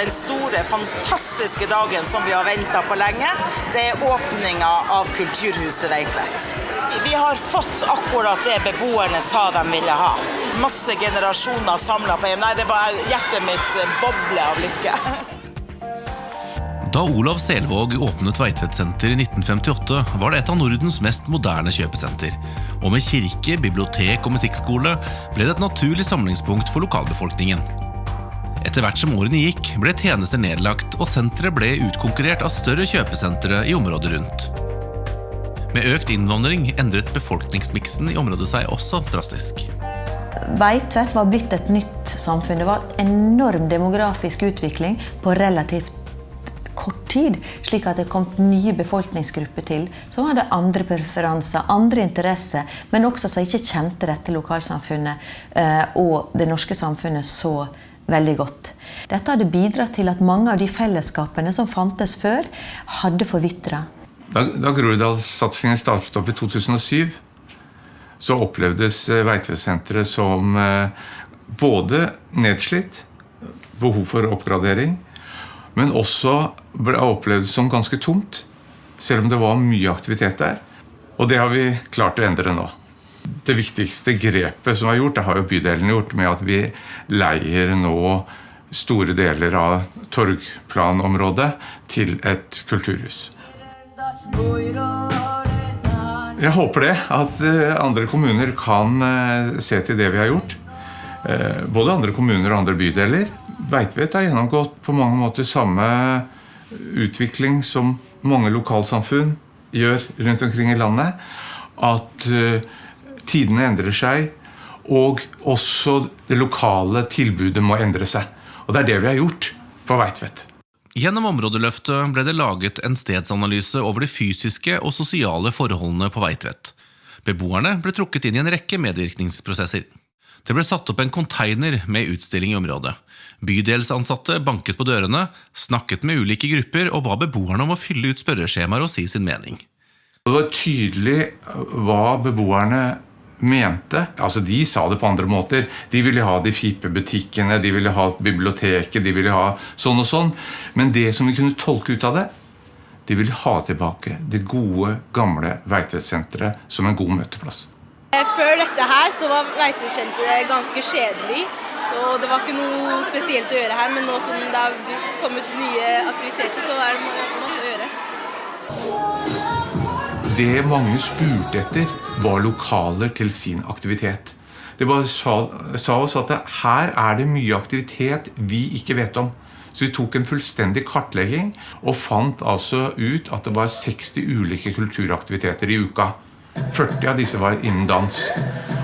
den store, fantastiske dagen som vi har ventet på lenge. Det åpningen av Kulturhuset Veitvet. Vi har fått akkurat det beboerne sa de ville ha. Masse generasjoner samlet på en. Nei, det var hjertet mitt boble av lykke. Da Olav Selvaag åpnet Veitvet Senter i 1958, var det et av Nordens mest moderne kjøpesenter. Og med kirke, bibliotek og musikkskole ble det et naturlig samlingspunkt for lokalbefolkningen. Etter hvert som årene gikk, ble tjenester nedlagt, og senteret ble utkonkurrert av større kjøpesentere i området rundt. Med økt innvandring endret befolkningsmiksen i området seg også drastisk. Veitvet var blitt et nytt samfunn. Det var en enorm demografisk utvikling på relativt kort tid, slik at det kom nye befolkningsgrupper til, som hadde andre preferanser, andre interesser, men også som ikke kjente dette lokalsamfunnet og det norske samfunnet så veldig godt. Dette hadde bidratt til at mange av de fellesskapene som fantes før, hadde forvitret. Da Groruddalssatsingen startet opp i 2007, så opplevdes Veitvet-senteret som både nedslitt, behov for oppgradering, men også ble opplevd som ganske tomt, selv om det var mye aktivitet der. Og det har vi klart å endre nå. Det viktigste grepet som er gjort, det har jo bydelen gjort, med at vi leier nå store deler av torgplanområdet til et kulturhus. Jeg håper det, at andre kommuner kan se til det vi har gjort. Både andre kommuner og andre bydeler. Veitvet har gjennomgått på mange måter samme utvikling som mange lokalsamfunn gjør rundt omkring i landet. At tidene endrer seg, og også det lokale tilbudet må endre seg. Og det er det vi har gjort på Veitvet. Gjennom områdeløftet ble det laget en stedsanalyse over de fysiske og sosiale forholdene på Veitvet. Beboerne ble trukket inn i en rekke medvirkningsprosesser. Det ble satt opp en container med utstilling i området. Bydelsansatte banket på dørene, snakket med ulike grupper og ba beboerne om å fylle ut spørreskjemaer og si sin mening. Det var tydelig hva beboerne mente. Altså, de sa det på andre måter. De ville ha de FIPE-butikkene, de ville ha biblioteket, de ville ha sånn og sånn. Men det som vi kunne tolke ut av det, de ville ha tilbake det gode, gamle Veitvet-senteret som en god møteplass. Før dette her så var Veitvet-senteret ganske kjedelig, og det var ikke noe spesielt å gjøre her, men nå som det har kommet nye aktiviteter, så er det masse å gjøre. Det mange spurte etter var lokaler til sin aktivitet. Det bare sa oss at her er det mye aktivitet vi ikke vet om. Så vi tok en fullstendig kartlegging og fant altså ut at det var 60 ulike kulturaktiviteter i uka. 40 av disse var innen dans.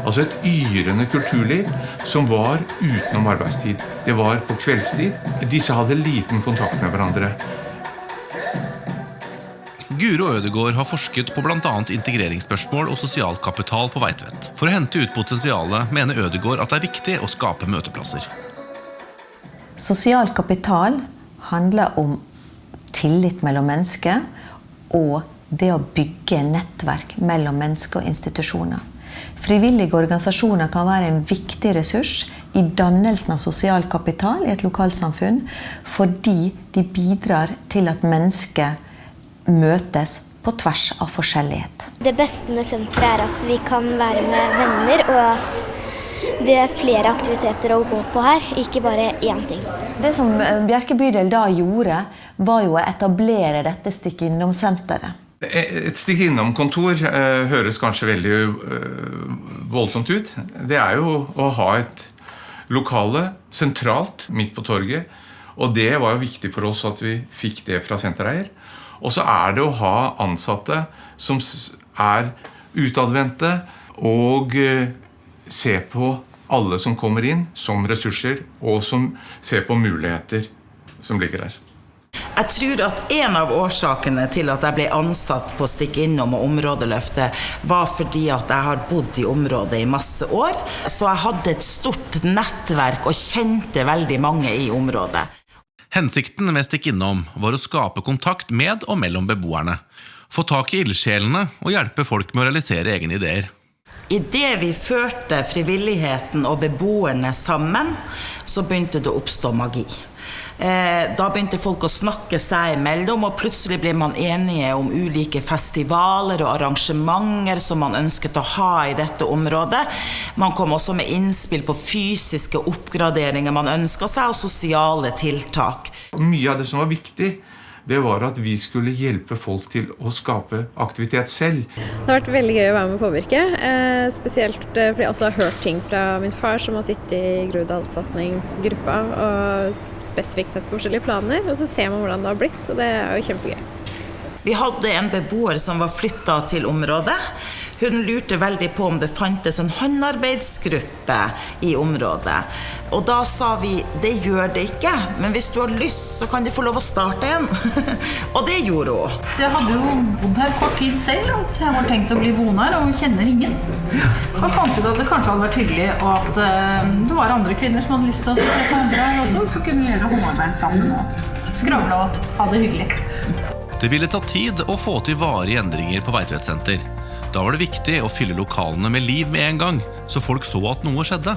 Altså et yrende kulturliv som var utenom arbeidstid. Det var på kveldstid. Disse hadde liten kontakt med hverandre. Guro Ødegård har forsket på blant annet integreringsspørsmål og sosial kapital på Veitvet. For å hente ut potensialet mener Ødegård at det er viktig å skape møteplasser. Sosial kapital handler om tillit mellom mennesker og det å bygge nettverk mellom mennesker og institusjoner. Frivillige organisasjoner kan være en viktig ressurs i dannelsen av sosial kapital i et lokalsamfunn, fordi de bidrar til at mennesker møtes på tvers av forskjellighet. Det beste med senteret er at vi kan være med venner, og at det er flere aktiviteter å gå på her, ikke bare én ting. Det som Bjerke bydel da gjorde, var jo å etablere dette stikk innom senteret. Et stikk innom kontor høres kanskje veldig voldsomt ut. Det er jo å ha et lokale sentralt midt på torget, og det var jo viktig for oss at vi fikk det fra sentereier. Og så er det å ha ansatte som er utadvendte og se på alle som kommer inn som ressurser, og som ser på muligheter som ligger der. Jeg tror at en av årsakene til at jeg ble ansatt på Stikk innom og områdeløftet var fordi at jeg har bodd i området i masse år, så jeg hadde et stort nettverk og kjente veldig mange i området. Hensikten med Stikk innom var å skape kontakt med og mellom beboerne, få tak i ildsjelene og hjelpe folk med å realisere egne ideer. I det vi førte frivilligheten og beboerne sammen, så begynte det å oppstå magi. Da begynte folk å snakke seg imellom, og plutselig ble man enige om ulike festivaler og arrangementer som man ønsket å ha i dette området. Man kom også med innspill på fysiske oppgraderinger man ønsket seg, og sosiale tiltak. Mye av det som var viktig, det var at vi skulle hjelpe folk til å skape aktivitet selv. Det har vært veldig gøy å være med å påvirke, spesielt fordi jeg også har hørt ting fra min far som har sittet i Groruddalssatsningsgruppa og spesifikt sett på forskjellige planer, og så ser man hvordan det har blitt, og det er jo kjempegøy. Vi hadde en beboer som var flyttet til området. Hun lurte veldig på om det fantes en håndarbeidsgruppe i området. Og da sa vi, det gjør det ikke, men hvis du har lyst så kan du få lov å starte en. Og det gjorde hun. Så jeg hadde jo bodd her kort tid selv, så jeg har tenkt å bli boende her og kjenner ingen. Og fant ut at det kanskje hadde vært hyggelig, og at det var andre kvinner som hadde lyst til å treffe andre her også, så kunne vi gjøre håndarbeid sammen og skravle og ha det hyggelig. Det ville ta tid å få til varige endringer på Veitvet senter. Da var det viktig å fylle lokalene med liv med en gang, så folk så at noe skjedde.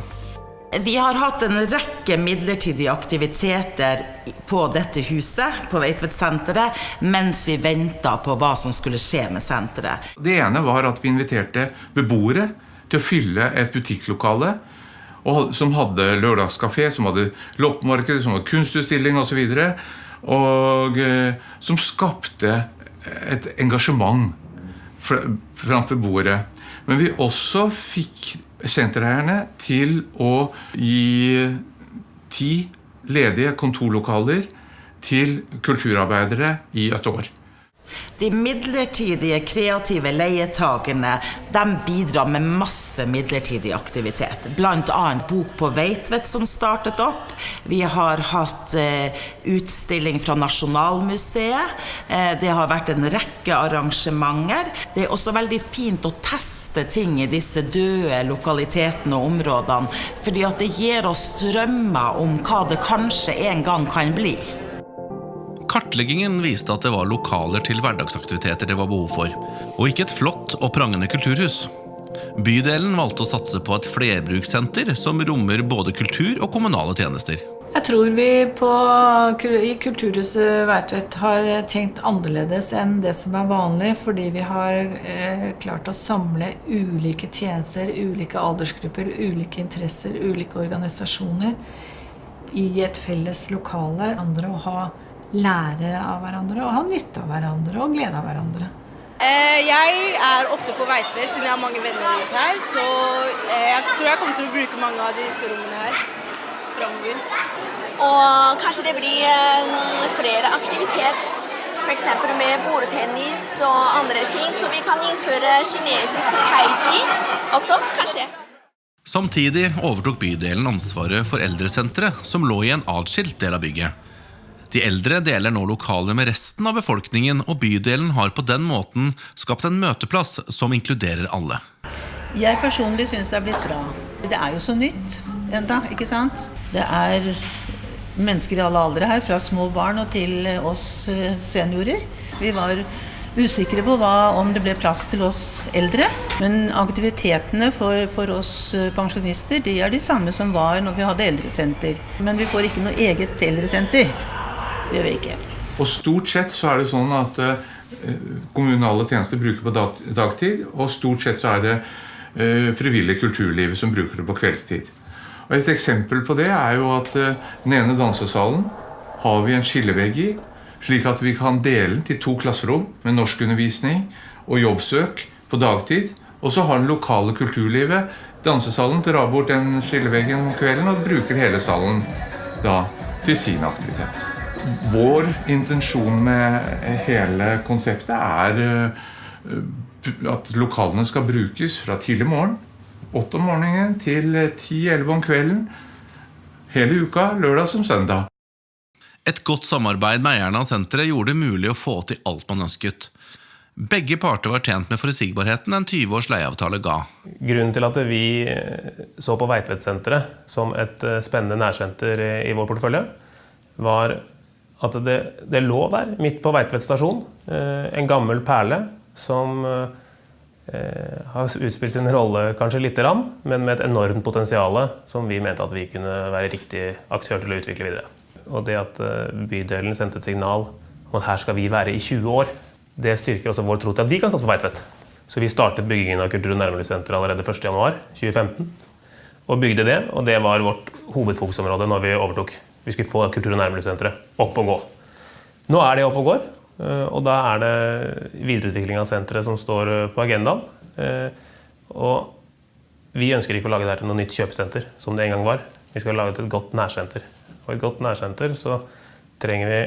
Vi har hatt en rekke midlertidige aktiviteter på dette huset, på Veitvet senteret, mens vi ventet på hva som skulle skje med senteret. Det ene var at vi inviterte beboere til å fylle et butikklokale, som hadde lørdagskafé, som hadde loppemarked, som hadde kunstutstilling og så videre, og som skapte et engasjement blant beboere. Men vi også fikk sentereierne til å gi 10 ledige kontorlokaler til kulturarbeidere i et år. De midlertidige kreative leietagerne, de bidrar med masse midlertidig aktivitet. Blant annet Bok på Veitvet som startet opp. Vi har hatt utstilling fra Nasjonalmuseet. Det har vært en rekke arrangementer. Det er også veldig fint å teste ting i disse døde lokalitetene og områdene, fordi at det gir oss drømmer om hva det kanskje en gang kan bli. Kartleggingen viste at det var lokaler til hverdagsaktiviteter det var behov for, og ikke et flott og prangende kulturhus. Bydelen valgte å satse på et flerbrukssenter som rommer både kultur og kommunale tjenester. Jeg tror vi i Kulturhuset Veitvet har tenkt annerledes enn det som er vanlig, fordi vi har klart å samle ulike tjenester, ulike aldersgrupper, ulike interesser, ulike organisasjoner i et felles lokale. Andre å lære av hverandre, og ha nytte av hverandre, og glede av hverandre. Jeg er ofte på Veitvet, siden jeg har mange venner rundt her, så jeg tror jeg kommer til å bruke mange av disse rommene her fremover. Og kanskje det blir flere aktivitet, for eksempel med bordtennis og andre ting, så vi kan innføre kinesisk tai chi også, kanskje. Samtidig overtok bydelen ansvaret for eldresenteret, som lå i en atskilt del av bygget. De eldre deler nå lokaler med resten av befolkningen, og bydelen har på den måten skapt en møteplass som inkluderer alle. Jeg personlig synes det er blitt bra. Det er jo så nytt enda, ikke sant? Det er mennesker i alle aldre her, fra små barn og til oss seniorer. Vi var usikre på om det ble plass til oss eldre, men aktivitetene for oss pensjonister, de er de samme som var når vi hadde eldresenter. Men vi får ikke noe eget eldresenter. Det gjør vi ikke. Og stort sett så er det sånn at kommunale tjenester bruker på dagtid, og stort sett så er det frivillig kulturliv som bruker det på kveldstid. Og et eksempel på det er jo at den ene dansesalen har vi en skillevegg i, slik at vi kan dele den til 2 klasserom med norskundervisning og jobbsøk på dagtid, og så har den lokale kulturlivet dansesalen drar bort den skilleveggen om kvelden og bruker hele salen da til sin aktivitet. Vår intensjon med hele konseptet er at lokalene skal brukes fra tidlig morgen, 8 om morgenen til 10-11 om kvelden, hele uka, lørdag som søndag. Et godt samarbeid med eierne av senteret gjorde det mulig å få til alt man ønsket. Begge parter var tjent med forutsigbarheten en 20-års leieavtale ga. Grunnen til at vi så på Veitvet-senteret som et spennende nærsenter i vår portefølje, var at det lå der, midt på Veitvet stasjon, en gammel perle som har utspilt sin rolle kanskje litt, men med et enormt potensial som vi mente at vi kunne være riktig aktør til å utvikle videre. og det at bydelen sendte et signal om at her skal vi være i 20 år, det styrker også vår tro til at vi kan satse på Veitvet. Så vi startet byggingen av Kultur- og nærmiljøsenteret allerede 1. januar 2015, og bygde det, og det var vårt hovedfokusområde når vi overtok. Vi skulle få Kultur- og nærmiljøsenteret opp og gå. Nå det opp og går, og da det videreutvikling av senteret som står på agendaen. Og vi ønsker ikke å lage det her til noe nytt kjøpesenter, som det en gang var. Vi skal lage et godt nærsenter. Og i et godt nærsenter så trenger vi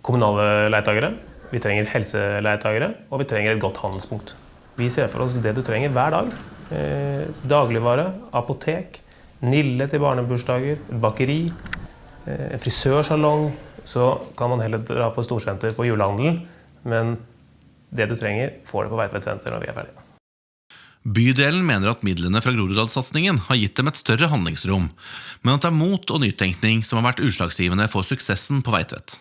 kommunale leietakere, vi trenger helseleietakere, og vi trenger et godt handelspunkt. Vi ser for oss det du trenger hver dag. Dagligvare, apotek, nille til barnebursdager, bakeri, frisørsalong. Så kan man heller dra på storsenter på julehandelen, men det du trenger får du på Veitvet senter når vi ferdige. Bydelen mener at midlene fra Groruddalssatsingen har gitt dem et større handlingsrom, men at det mot og nytenkning som har vært utslagsgivende for suksessen på Veitvet.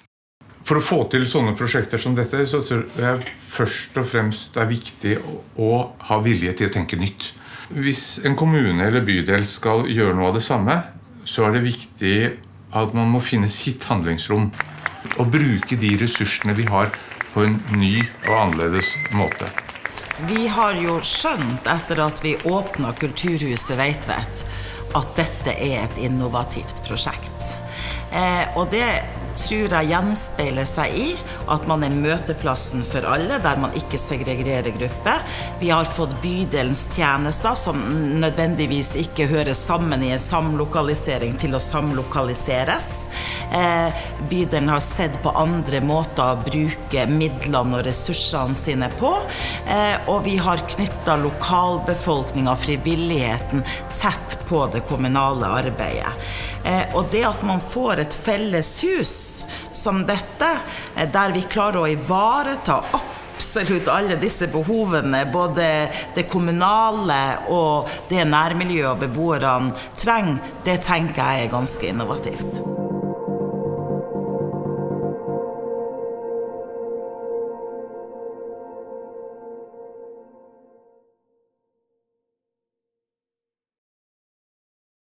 For å få til sånne prosjekter som dette, så tror jeg først og fremst det viktig å ha vilje til å tenke nytt. Hvis en kommune eller bydel skal gjøre noe av det samme, så det viktig at man må finne sitt handlingsrom og bruke de ressursene vi har på en ny og annerledes måte. Vi har jo skjønt etter at vi åpnet Kulturhuset Veitvet at dette et innovativt prosjekt. Og det tror jeg gjenspeiler seg i at man møteplassen for alle, der man ikke segregerer grupper. Vi har fått bydelens tjenester som nødvendigvis ikke hører sammen i en samlokalisering til å samlokaliseres. Bydelen har sett på andre måter å bruke midlene og ressursene sine på, og vi har knyttet lokalbefolkning og frivilligheten tett på det kommunale arbeidet. Og det at man får et felles hus som dette, der vi klarer å ivareta absolutt alle disse behovene, både det kommunale og det nærmiljøet og beboerne trenger, det tenker jeg ganske innovativt.